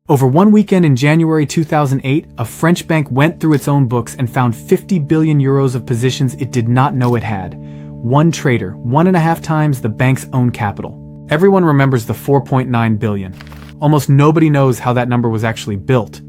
Over one weekend in January 2008, a French bank went through its own books and found 50 billion euros of positions it did not know it had. One trader, 1.5 times the bank's own capital. Everyone remembers the 4.9 billion. Almost nobody knows how that number was actually built.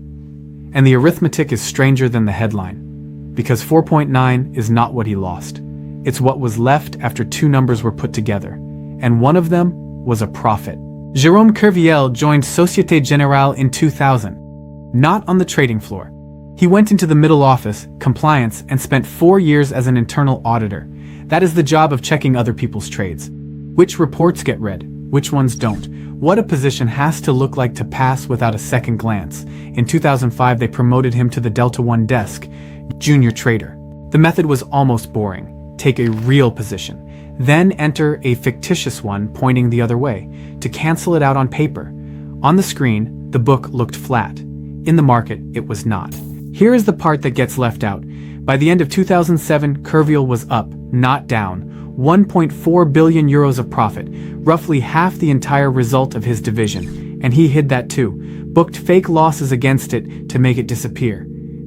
And the arithmetic is stranger than the headline. Because 4.9 is not what he lost. It's what was left after two numbers were put together. And one of them was a profit. Jérôme Kerviel joined Société Générale in 2000, not on the trading floor. He went into the middle office, compliance, and spent 4 years as an internal auditor. That is the job of checking other people's trades. Which reports get read, which ones don't. What a position has to look like to pass without a second glance. In 2005, they promoted him to the Delta One desk, junior trader. The method was almost boring. Take a real position. Then enter a fictitious one pointing the other way, to cancel it out on paper. On the screen, the book looked flat. In the market, it was not. Here is the part that gets left out. By the end of 2007, Kerviel was up, not down. 1.4 billion euros of profit, roughly half the entire result of his division. And he hid that too, booked fake losses against it to make it disappear.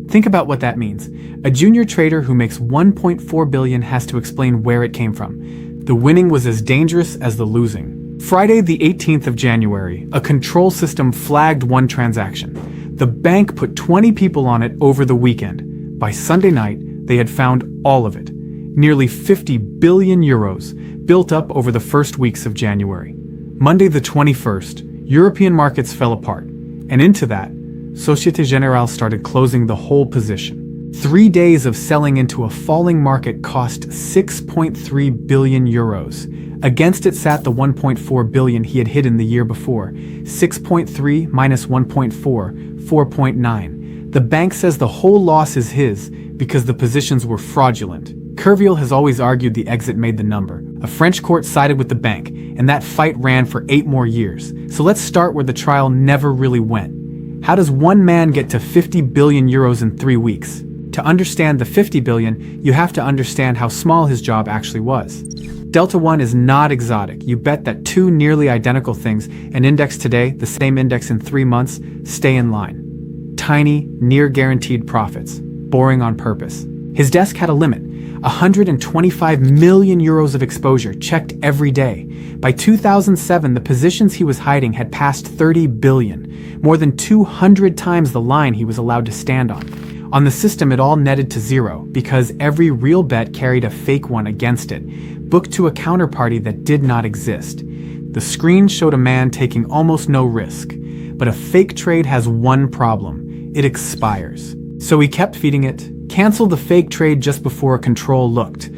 Think about what that means. A junior trader who makes 1.4 billion has to explain where it came from. The winning was as dangerous as the losing. Friday the 18th of January, a control system flagged one transaction. The bank put 20 people on it over the weekend. By Sunday night, they had found all of it. Nearly 50 billion euros built up over the first weeks of January. Monday the 21st, European markets fell apart. And into that, Société Générale started closing the whole position. 3 days of selling into a falling market cost 6.3 billion euros. Against it sat the 1.4 billion he had hidden the year before. 6.3 minus 1.4, 4.9. The bank says the whole loss is his because the positions were fraudulent. Kerviel has always argued the exit made the number. A French court sided with the bank, and that fight ran for 8 more years. So let's start where the trial never really went. How does one man get to 50 billion euros in 3 weeks? To understand the 50 billion, you have to understand how small his job actually was. Delta One is not exotic. You bet that two nearly identical things, an index today, the same index in 3 months, stay in line. Tiny, near-guaranteed profits. Boring on purpose. His desk had a limit. 125 million euros of exposure, checked every day. By 2007, the positions he was hiding had passed 30 billion, more than 200 times the line he was allowed to stand on. On the system, it all netted to zero, because every real bet carried a fake one against it, booked to a counterparty that did not exist. The screen showed a man taking almost no risk, but a fake trade has one problem: it expires. So he kept feeding it, cancel the fake trade just before a control looked,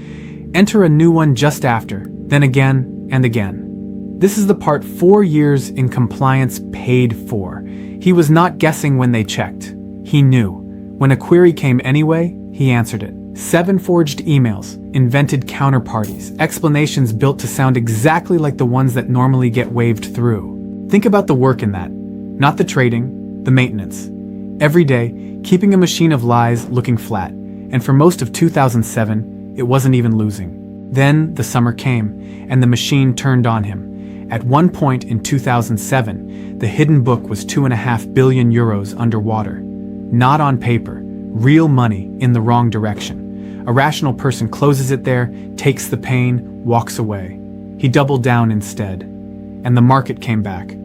enter a new one just after, then again and again. This is the part 4 years in compliance paid for. He was not guessing when they checked. He knew. When a query came anyway, he answered it. 7 forged emails, invented counterparties, explanations built to sound exactly like the ones that normally get waved through. Think about the work in that. Not the trading, the maintenance. Every day, keeping a machine of lies looking flat, and for most of 2007, it wasn't even losing. Then the summer came, and the machine turned on him. At one point in 2007, the hidden book was 2.5 billion euros underwater. Not on paper, real money in the wrong direction. A rational person closes it there, takes the pain, walks away. He doubled down instead, and the market came back.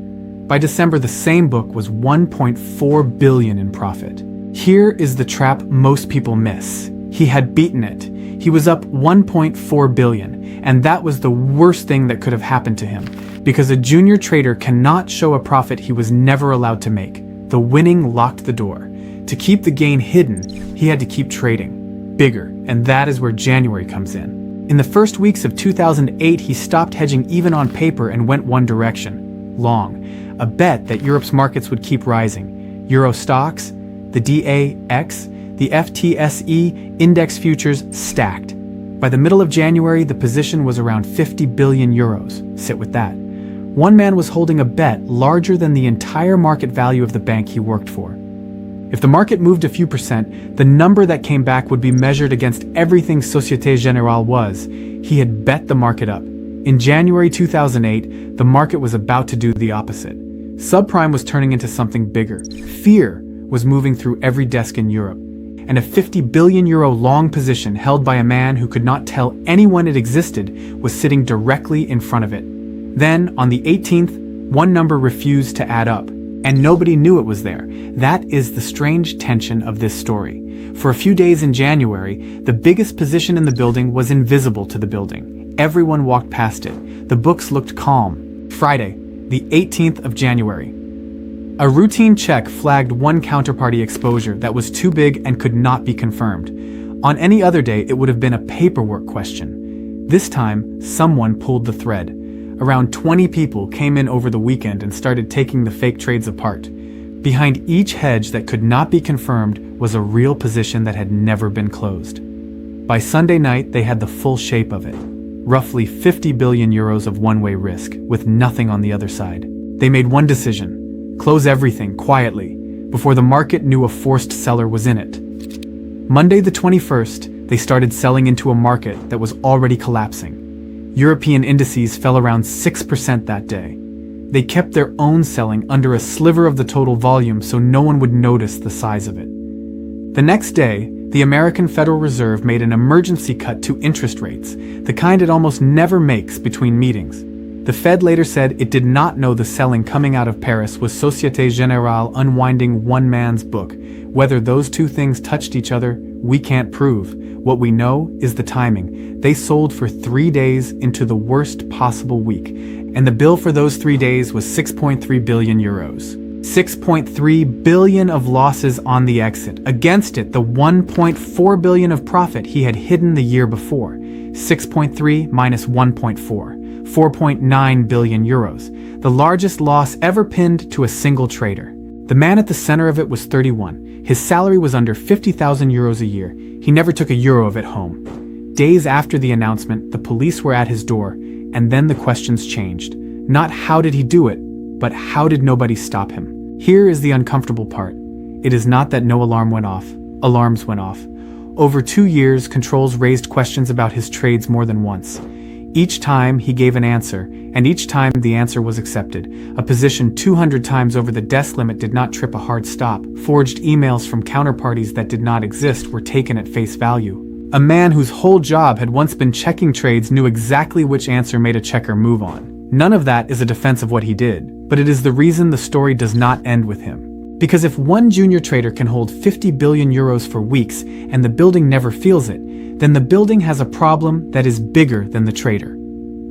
By December, the same book was 1.4 billion in profit. Here is the trap most people miss. He had beaten it. He was up 1.4 billion, and that was the worst thing that could have happened to him, because a junior trader cannot show a profit he was never allowed to make. The winning locked the door. To keep the gain hidden, he had to keep trading. Bigger, and that is where January comes in. In the first weeks of 2008, he stopped hedging even on paper and went one direction. Long. A bet that Europe's markets would keep rising. Euro stocks, the DAX, the FTSE index futures stacked. By the middle of January, the position was around 50 billion euros. Sit with that. One man was holding a bet larger than the entire market value of the bank he worked for. If the market moved a few percent, the number that came back would be measured against everything Société Générale was. He had bet the market up. In January 2008, the market was about to do the opposite. Subprime was turning into something bigger. Fear was moving through every desk in Europe, and a 50 billion euro long position held by a man who could not tell anyone it existed was sitting directly in front of it. Then, on the 18th, one number refused to add up, and nobody knew it was there. That is the strange tension of this story. For a few days in January, the biggest position in the building was invisible to the building. Everyone walked past it. The books looked calm. Friday, the 18th of January. A routine check flagged one counterparty exposure that was too big and could not be confirmed. On any other day, it would have been a paperwork question. This time, someone pulled the thread. Around 20 people came in over the weekend and started taking the fake trades apart. Behind each hedge that could not be confirmed was a real position that had never been closed. By Sunday night, they had the full shape of it. Roughly 50 billion euros of one-way risk, with nothing on the other side. They made one decision: close everything quietly, before the market knew a forced seller was in it. Monday the 21st, they started selling into a market that was already collapsing. European indices fell around 6% that day. They kept their own selling under a sliver of the total volume so no one would notice the size of it. The next day, the American Federal Reserve made an emergency cut to interest rates, the kind it almost never makes between meetings. The Fed later said it did not know the selling coming out of Paris was Société Générale unwinding one man's book. Whether those two things touched each other, we can't prove. What we know is the timing. They sold for 3 days into the worst possible week, and the bill for those 3 days was 6.3 billion euros. 6.3 billion of losses on the exit. Against it, the 1.4 billion of profit he had hidden the year before. 6.3 minus 1.4. 4.9 billion euros. The largest loss ever pinned to a single trader. The man at the center of it was 31. His salary was under 50,000 euros a year. He never took a euro of it home. Days after the announcement, the police were at his door, and then the questions changed. Not how did he do it, but how did nobody stop him? Here is the uncomfortable part. It is not that no alarm went off. Alarms went off. Over 2 years, controls raised questions about his trades more than once. Each time he gave an answer, and each time the answer was accepted. A position 200 times over the desk limit did not trip a hard stop. Forged emails from counterparties that did not exist were taken at face value. A man whose whole job had once been checking trades knew exactly which answer made a checker move on. None of that is a defense of what he did, but it is the reason the story does not end with him. Because if one junior trader can hold 50 billion euros for weeks and the building never feels it, then the building has a problem that is bigger than the trader.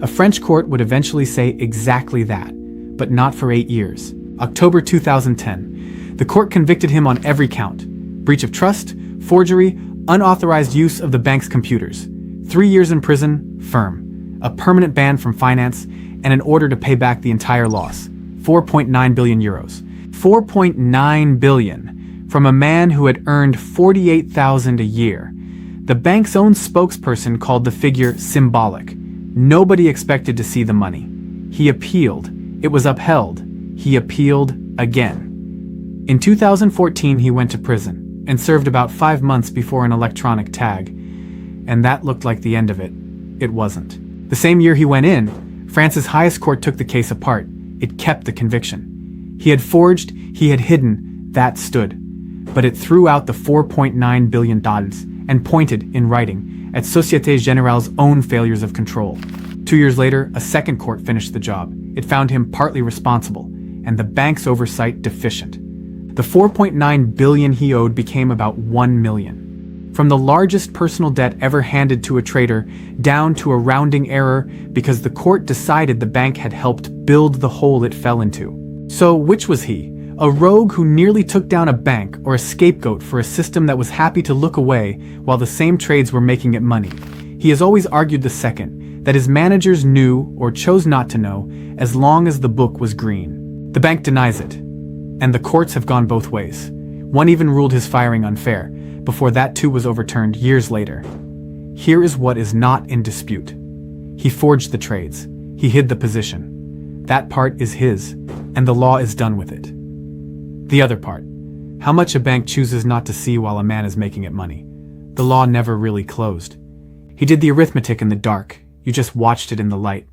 A French court would eventually say exactly that, but not for 8 years. October 2010. The court convicted him on every count: breach of trust, forgery, unauthorized use of the bank's computers. 3 years in prison, firm. A permanent ban from finance, and an order to pay back the entire loss. 4.9 billion euros. 4.9 billion from a man who had earned 48,000 a year. The bank's own spokesperson called the figure symbolic. Nobody expected to see the money. He appealed. It was upheld. He appealed again. In 2014, he went to prison and served about 5 months before an electronic tag. And that looked like the end of it. It wasn't. The same year he went in, France's highest court took the case apart. It kept the conviction. He had forged, he had hidden, that stood. But it threw out the $4.9 billion and pointed, in writing, at Société Générale's own failures of control. 2 years later, a second court finished the job. It found him partly responsible, and the bank's oversight deficient. The 4.9 billion he owed became about 1 million. From the largest personal debt ever handed to a trader, down to a rounding error because the court decided the bank had helped build the hole it fell into. So which was he? A rogue who nearly took down a bank, or a scapegoat for a system that was happy to look away while the same trades were making it money? He has always argued the second, that his managers knew or chose not to know as long as the book was green. The bank denies it, and the courts have gone both ways. One even ruled his firing unfair, before that too was overturned years later. Here is what is not in dispute. He forged the trades. He hid the position. That part is his, and the law is done with it. The other part, how much a bank chooses not to see while a man is making it money. The law never really closed. He did the arithmetic in the dark. You just watched it in the light.